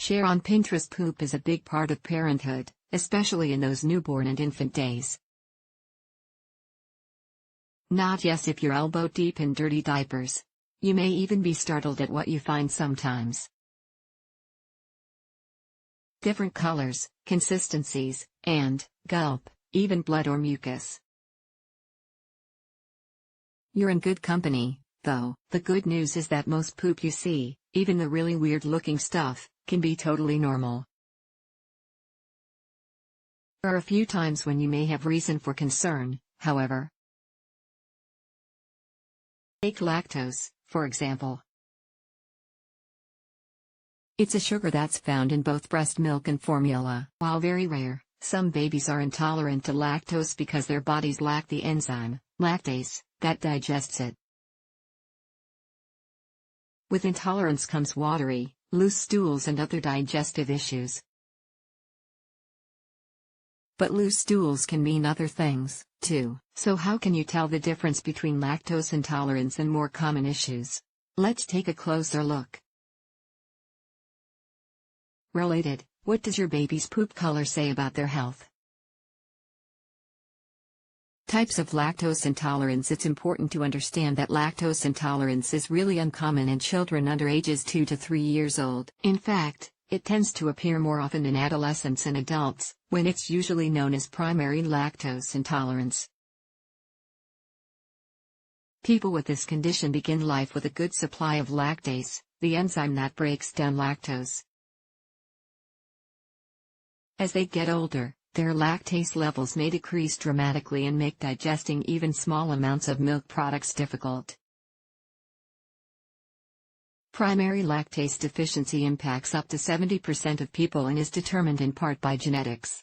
Share on Pinterest. Poop is a big part of parenthood, especially in those newborn and infant days. Not yes if you're elbow deep in dirty diapers. You may even be startled at what you find sometimes. Different colors, consistencies, and, gulp, even blood or mucus. You're in good company, though. The good news is that most poop you see, even the really weird-looking stuff, can be totally normal. There are a few times when you may have reason for concern, however. Take lactose, for example. It's a sugar that's found in both breast milk and formula. While very rare, some babies are intolerant to lactose because their bodies lack the enzyme, lactase, that digests it. With intolerance comes watery, loose stools and other digestive issues. But loose stools can mean other things, too. So how can you tell the difference between lactose intolerance and more common issues? Let's take a closer look. Related, what does your baby's poop color say about their health? Types of lactose intolerance. It's important to understand that lactose intolerance is really uncommon in children under ages 2 to 3 years old. In fact, it tends to appear more often in adolescents and adults, when it's usually known as primary lactose intolerance. People with this condition begin life with a good supply of lactase, the enzyme that breaks down lactose. As they get older, their lactase levels may decrease dramatically and make digesting even small amounts of milk products difficult. Primary lactase deficiency impacts up to 70% of people and is determined in part by genetics.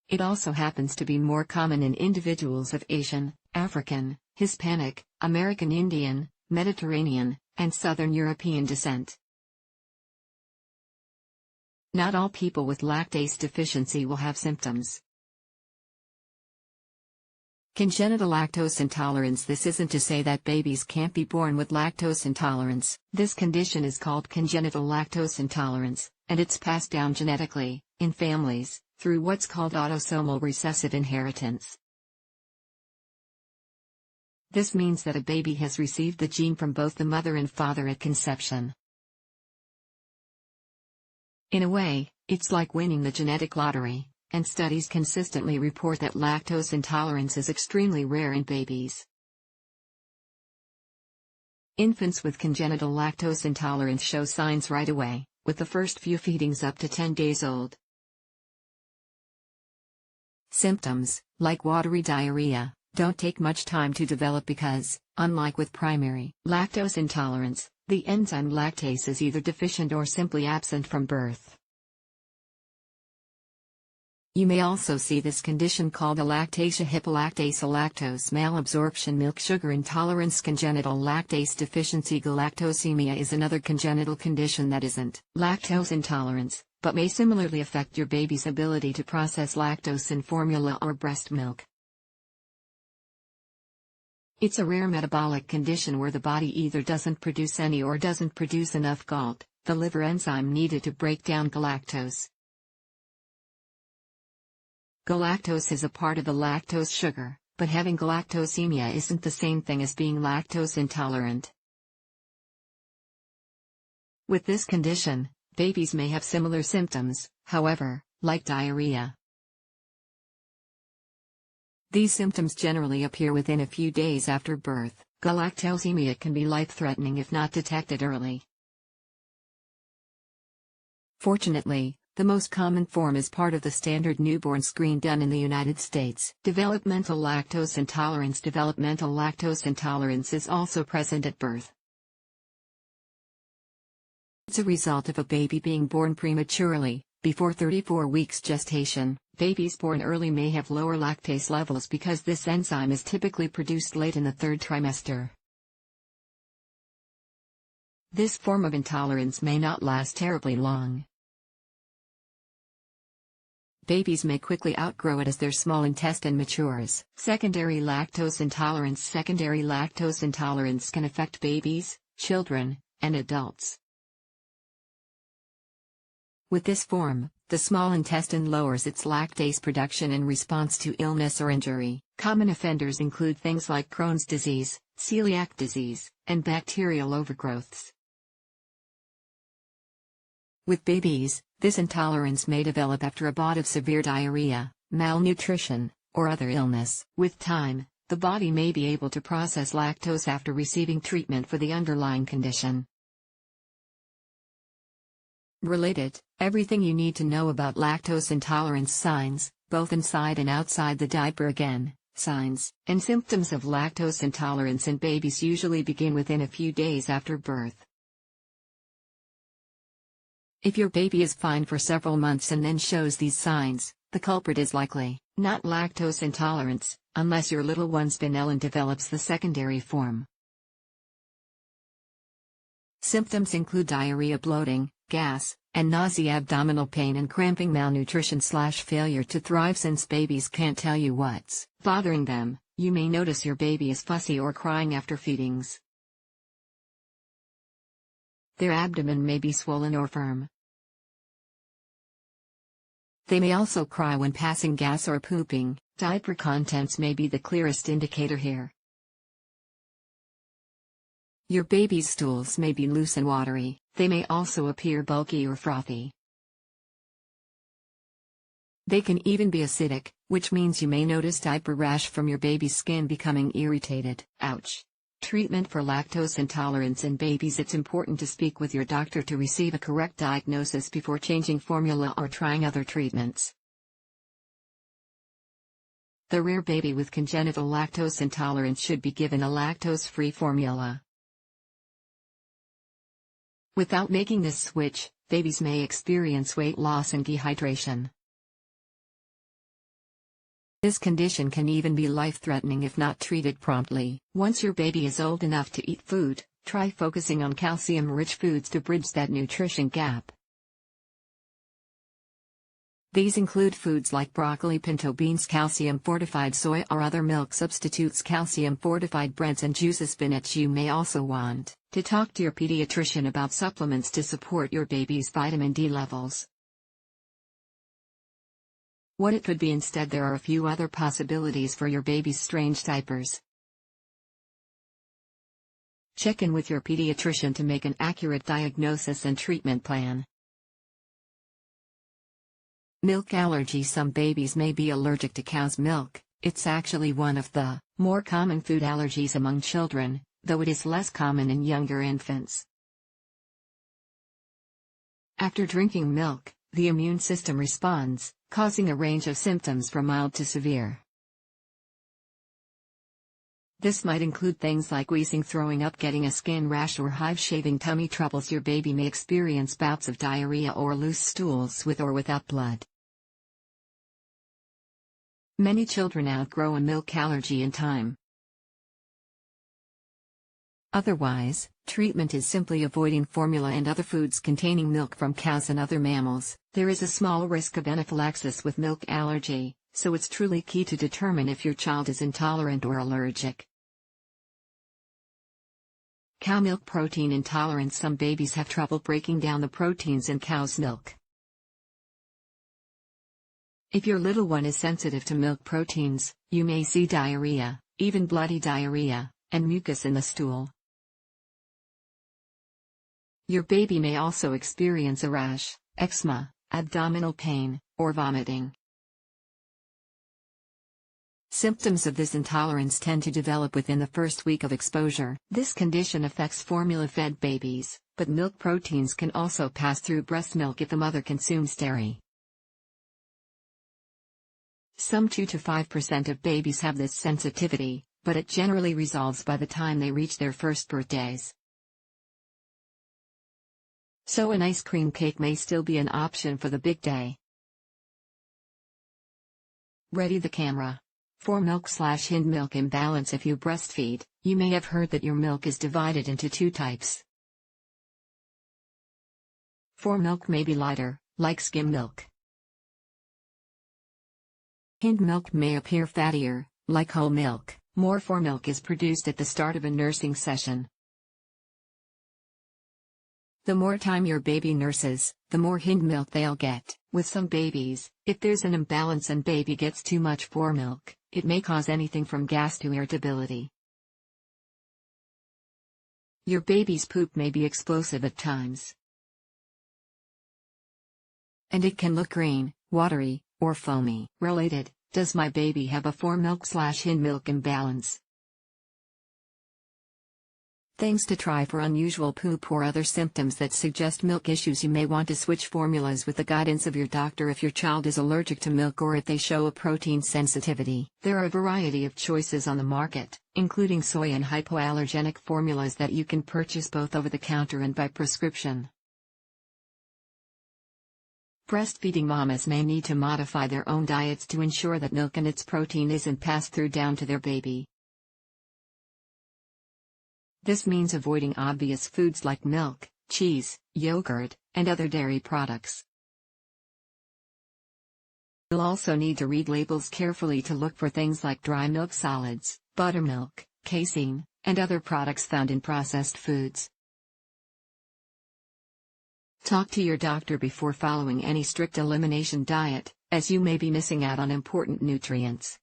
It also happens to be more common in individuals of Asian, African, Hispanic, American Indian, Mediterranean, and Southern European descent. Not all people with lactase deficiency will have symptoms. Congenital lactose intolerance. This isn't to say that babies can't be born with lactose intolerance. This condition is called congenital lactose intolerance, and it's passed down genetically, in families, through what's called autosomal recessive inheritance. This means that a baby has received the gene from both the mother and father at conception. In a way, it's like winning the genetic lottery, and studies consistently report that lactose intolerance is extremely rare in babies. Infants with congenital lactose intolerance show signs right away, with the first few feedings up to 10 days old. Symptoms, like watery diarrhea, don't take much time to develop because, unlike with primary lactose intolerance, the enzyme lactase is either deficient or simply absent from birth. You may also see this condition called alactasia hypolactasia, lactose malabsorption, milk sugar intolerance. Congenital lactase deficiency. Galactosemia is another congenital condition that isn't lactose intolerance, but may similarly affect your baby's ability to process lactose in formula or breast milk. It's a rare metabolic condition where the body either doesn't produce any or doesn't produce enough GALT, the liver enzyme needed to break down galactose. Galactose is a part of the lactose sugar, but having galactosemia isn't the same thing as being lactose intolerant. With this condition, babies may have similar symptoms, however, like diarrhea. These symptoms generally appear within a few days after birth. Galactosemia can be life-threatening if not detected early. Fortunately, the most common form is part of the standard newborn screen done in the United States. Developmental lactose intolerance. Developmental lactose intolerance is also present at birth. It's a result of a baby being born prematurely, before 34 weeks gestation. Babies born early may have lower lactase levels because this enzyme is typically produced late in the third trimester. This form of intolerance may not last terribly long. Babies may quickly outgrow it as their small intestine matures. Secondary lactose intolerance. Secondary lactose intolerance can affect babies, children, and adults. With this form, the small intestine lowers its lactase production in response to illness or injury. Common offenders include things like Crohn's disease, celiac disease, and bacterial overgrowths. With babies, this intolerance may develop after a bout of severe diarrhea, malnutrition, or other illness. With time, the body may be able to process lactose after receiving treatment for the underlying condition. Related, everything you need to know about lactose intolerance signs, both inside and outside the diaper. Again, signs and symptoms of lactose intolerance in babies usually begin within a few days after birth. If your baby is fine for several months and then shows these signs, the culprit is likely not lactose intolerance, unless your little one's vanillin develops the secondary form. Symptoms include diarrhea, bloating, gas, and nausea, abdominal pain and cramping, malnutrition/failure to thrive. Since babies can't tell you what's bothering them, you may notice your baby is fussy or crying after feedings. Their abdomen may be swollen or firm. They may also cry when passing gas or pooping. Diaper contents may be the clearest indicator here. Your baby's stools may be loose and watery. They may also appear bulky or frothy. They can even be acidic, which means you may notice diaper rash from your baby's skin becoming irritated. Ouch! Treatment for lactose intolerance in babies. It's important to speak with your doctor to receive a correct diagnosis before changing formula or trying other treatments. The rare baby with congenital lactose intolerance should be given a lactose-free formula. Without making this switch, babies may experience weight loss and dehydration. This condition can even be life-threatening if not treated promptly. Once your baby is old enough to eat food, try focusing on calcium-rich foods to bridge that nutrition gap. These include foods like broccoli, pinto beans, calcium-fortified soy or other milk substitutes, calcium-fortified breads and juices, spinach. You may also want to talk to your pediatrician about supplements to support your baby's vitamin D levels. What it could be instead. There are a few other possibilities for your baby's strange diapers. Check in with your pediatrician to make an accurate diagnosis and treatment plan. Milk allergy. Some babies may be allergic to cow's milk. It's actually one of the more common food allergies among children, though it is less common in younger infants. After drinking milk, the immune system responds, causing a range of symptoms from mild to severe. This might include things like wheezing, throwing up, getting a skin rash or hive, shaving, tummy troubles. Your baby may experience bouts of diarrhea or loose stools with or without blood. Many children outgrow a milk allergy in time. Otherwise, treatment is simply avoiding formula and other foods containing milk from cows and other mammals. There is a small risk of anaphylaxis with milk allergy, so it's truly key to determine if your child is intolerant or allergic. Cow milk protein intolerance. Some babies have trouble breaking down the proteins in cow's milk. If your little one is sensitive to milk proteins, you may see diarrhea, even bloody diarrhea, and mucus in the stool. Your baby may also experience a rash, eczema, abdominal pain, or vomiting. Symptoms of this intolerance tend to develop within the first week of exposure. This condition affects formula-fed babies, but milk proteins can also pass through breast milk if the mother consumes dairy. Some 2 to 5% of babies have this sensitivity, but it generally resolves by the time they reach their first birthdays. So an ice cream cake may still be an option for the big day. Ready the camera. For milk/hind milk imbalance. If you breastfeed, you may have heard that your milk is divided into two types. Fore milk may be lighter, like skim milk. Hind milk may appear fattier, like whole milk. More fore milk is produced at the start of a nursing session. The more time your baby nurses, the more hind milk they'll get. With some babies, if there's an imbalance and baby gets too much formilk, it may cause anything from gas to irritability. Your baby's poop may be explosive at times, and it can look green, watery, or foamy. Related, does my baby have a formilk/hind milk imbalance? Things to try for unusual poop or other symptoms that suggest milk issues. You may want to switch formulas with the guidance of your doctor if your child is allergic to milk or if they show a protein sensitivity. There are a variety of choices on the market, including soy and hypoallergenic formulas that you can purchase both over the counter and by prescription. Breastfeeding mamas may need to modify their own diets to ensure that milk and its protein isn't passed through down to their baby. This means avoiding obvious foods like milk, cheese, yogurt, and other dairy products. You'll also need to read labels carefully to look for things like dry milk solids, buttermilk, casein, and other products found in processed foods. Talk to your doctor before following any strict elimination diet, as you may be missing out on important nutrients.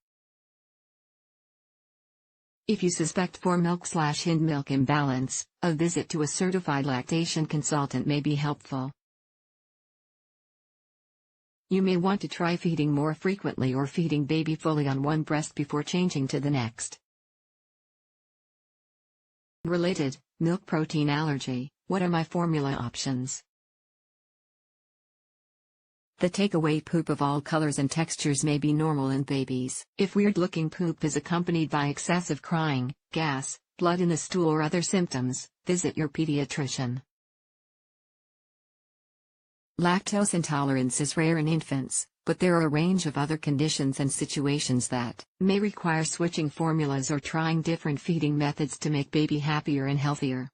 If you suspect formilk/hind milk imbalance, a visit to a certified lactation consultant may be helpful. You may want to try feeding more frequently or feeding baby fully on one breast before changing to the next. Related, milk protein allergy. What are my formula options? The takeaway poop of all colors and textures may be normal in babies. If weird-looking poop is accompanied by excessive crying, gas, blood in the stool or other symptoms, visit your pediatrician. Lactose intolerance is rare in infants, but there are a range of other conditions and situations that may require switching formulas or trying different feeding methods to make baby happier and healthier.